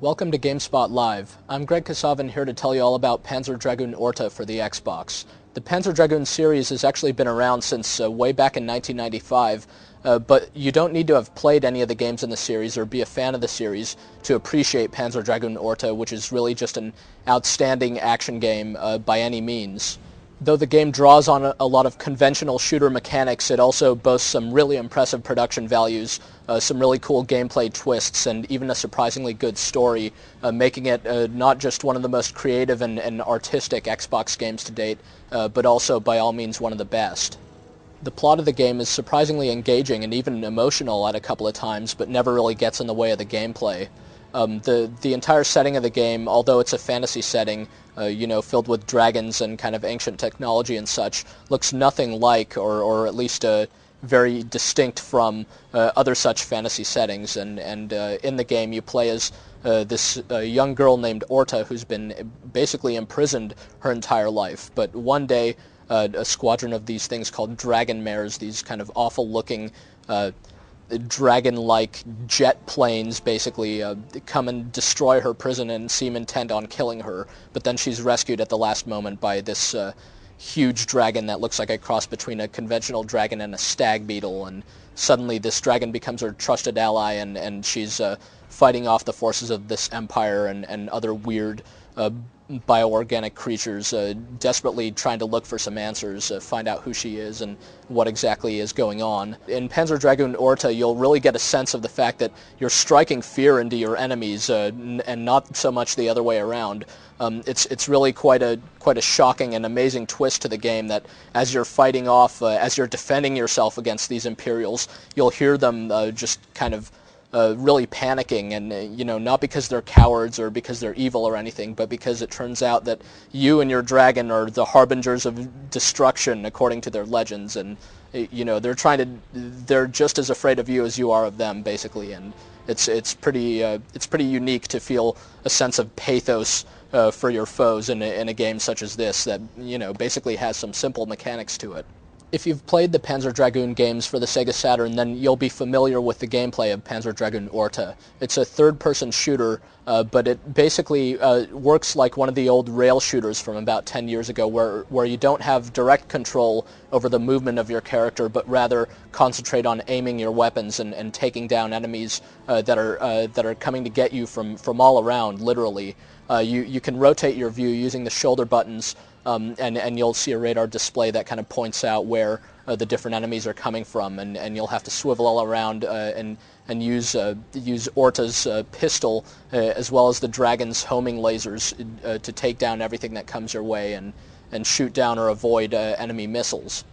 Welcome to GameSpot Live. I'm Greg Kasavin here to tell you all about Panzer Dragoon Orta for the Xbox. The Panzer Dragoon series has actually been around since way back in 1995, but you don't need to have played any of the games in the series or be a fan of the series to appreciate Panzer Dragoon Orta, which is really just an outstanding action game by any means. Though the game draws on a lot of conventional shooter mechanics, it also boasts some really impressive production values, some really cool gameplay twists, and even a surprisingly good story, making it not just one of the most creative and artistic Xbox games to date, but also by all means one of the best. The plot of the game is surprisingly engaging and even emotional at a couple of times, but never really gets in the way of the gameplay. The entire setting of the game, although it's a fantasy setting, filled with dragons and kind of ancient technology and such, looks nothing like, or at least very distinct from other such fantasy settings. And in the game, you play as this young girl named Orta, who's been basically imprisoned her entire life. But one day, a squadron of these things called dragon mares, these kind of awful-looking dragon-like jet planes basically come and destroy her prison and seem intent on killing her, but then she's rescued at the last moment by this huge dragon that looks like a cross between a conventional dragon and a stag beetle, and suddenly this dragon becomes her trusted ally, and she's fighting off the forces of this empire and other weird bioorganic creatures, desperately trying to look for some answers, find out who she is and what exactly is going on. In Panzer Dragoon Orta, you'll really get a sense of the fact that you're striking fear into your enemies, and not so much the other way around. It's really quite a shocking and amazing twist to the game that as you're fighting off, as you're defending yourself against these Imperials, you'll hear them just kind of really panicking, and not because they're cowards or because they're evil or anything, but because it turns out that you and your dragon are the harbingers of destruction according to their legends, and they're just as afraid of you as you are of them, basically. And it's pretty unique to feel a sense of pathos for your foes in a game such as this that basically has some simple mechanics to it. If you've played the Panzer Dragoon games for the Sega Saturn, then you'll be familiar with the gameplay of Panzer Dragoon Orta. It's a third-person shooter, but it basically works like one of the old rail shooters from about 10 years ago, where you don't have direct control over the movement of your character, but rather concentrate on aiming your weapons and taking down enemies that are coming to get you from all around, literally. You can rotate your view using the shoulder buttons, and you'll see a radar display that kind of points out where the different enemies are coming from, and you'll have to swivel all around and use Orta's pistol as well as the dragon's homing lasers to take down everything that comes your way and shoot down or avoid enemy missiles.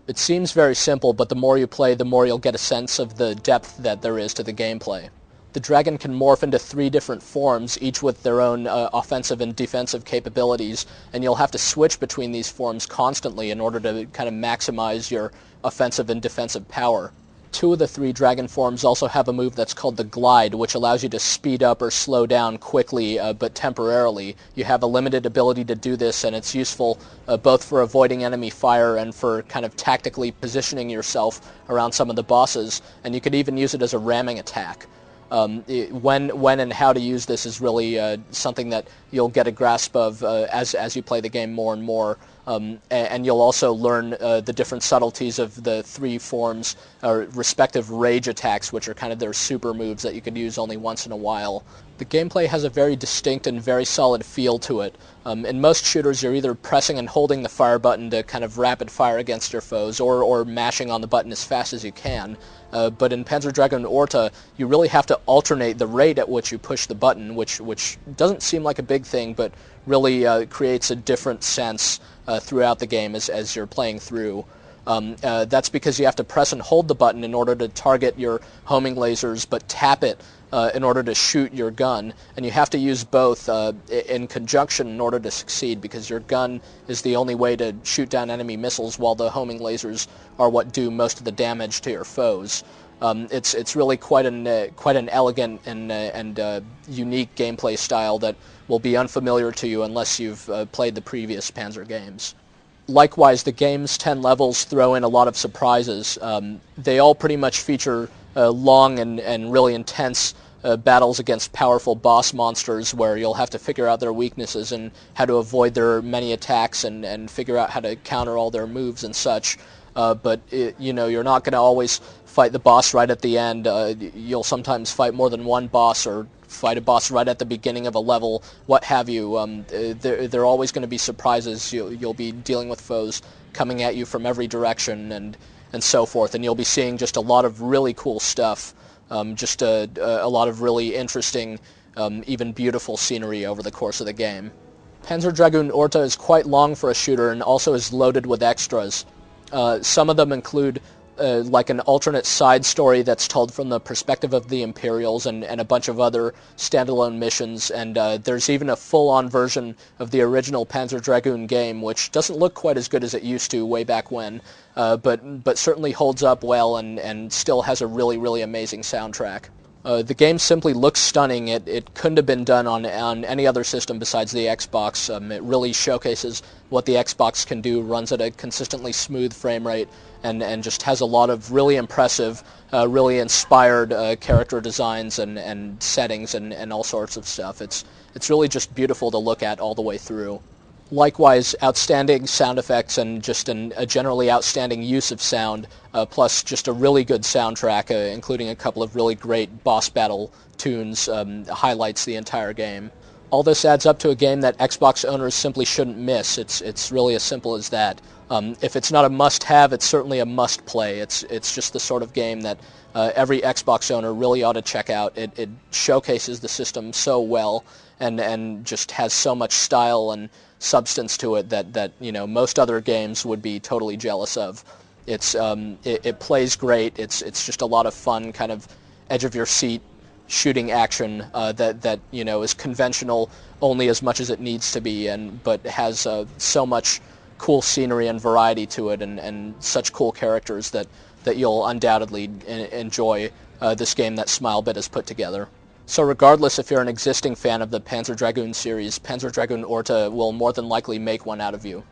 It seems very simple, but the more you play, the more you'll get a sense of the depth that there is to the gameplay. The dragon can morph into 3 different forms, each with their own offensive and defensive capabilities, and you'll have to switch between these forms constantly in order to kind of maximize your offensive and defensive power. 2 of the 3 dragon forms also have a move that's called the glide, which allows you to speed up or slow down quickly, but temporarily. You have a limited ability to do this, and it's useful both for avoiding enemy fire and for kind of tactically positioning yourself around some of the bosses, and you could even use it as a ramming attack. When and how to use this is really something that you'll get a grasp of as you play the game more and more, and you'll also learn the different subtleties of the 3 forms, respective rage attacks, which are kind of their super moves that you can use only once in a while. The gameplay has a very distinct and very solid feel to it. In most shooters, you're either pressing and holding the fire button to kind of rapid fire against your foes, or mashing on the button as fast as you can. But in Panzer Dragoon Orta, you really have to alternate the rate at which you push the button, which doesn't seem like a big thing, but really creates a different sense throughout the game as you're playing through. That's because you have to press and hold the button in order to target your homing lasers, but tap it in order to shoot your gun, and you have to use both in conjunction in order to succeed, because your gun is the only way to shoot down enemy missiles, while the homing lasers are what do most of the damage to your foes. It's really quite an elegant and unique gameplay style that will be unfamiliar to you unless you've played the previous Panzer games. Likewise, the game's 10 levels throw in a lot of surprises. They all pretty much feature long and really intense battles against powerful boss monsters where you'll have to figure out their weaknesses and how to avoid their many attacks and figure out how to counter all their moves and such. But you're not going to always fight the boss right at the end. You'll sometimes fight more than one boss or fight a boss right at the beginning of a level, what have you. There are always going to be surprises. You'll be dealing with foes coming at you from every direction and so forth, and you'll be seeing just a lot of really cool stuff. Just a lot of really interesting, even beautiful scenery over the course of the game. Panzer Dragoon Orta is quite long for a shooter and also is loaded with extras. Some of them include like an alternate side story that's told from the perspective of the Imperials and a bunch of other standalone missions, and there's even a full-on version of the original Panzer Dragoon game, which doesn't look quite as good as it used to way back when, but certainly holds up well and still has a really, really amazing soundtrack. The game simply looks stunning. It couldn't have been done on any other system besides the Xbox. It really showcases what the Xbox can do, runs at a consistently smooth frame rate, and just has a lot of really impressive, really inspired character designs and settings and all sorts of stuff. It's really just beautiful to look at all the way through. Likewise, outstanding sound effects and just a generally outstanding use of sound, plus just a really good soundtrack, including a couple of really great boss battle tunes, highlights the entire game. All this adds up to a game that Xbox owners simply shouldn't miss. It's really as simple as that. If it's not a must-have, it's certainly a must-play. It's just the sort of game that every Xbox owner really ought to check out. It showcases the system so well and just has so much style and substance to it that most other games would be totally jealous of. It plays great. It's just a lot of fun, kind of edge of your seat shooting action that is conventional only as much as it needs to be, but has so much cool scenery and variety to it, and such cool characters that you'll undoubtedly enjoy this game that Smilebit has put together. So regardless if you're an existing fan of the Panzer Dragoon series, Panzer Dragoon Orta will more than likely make one out of you.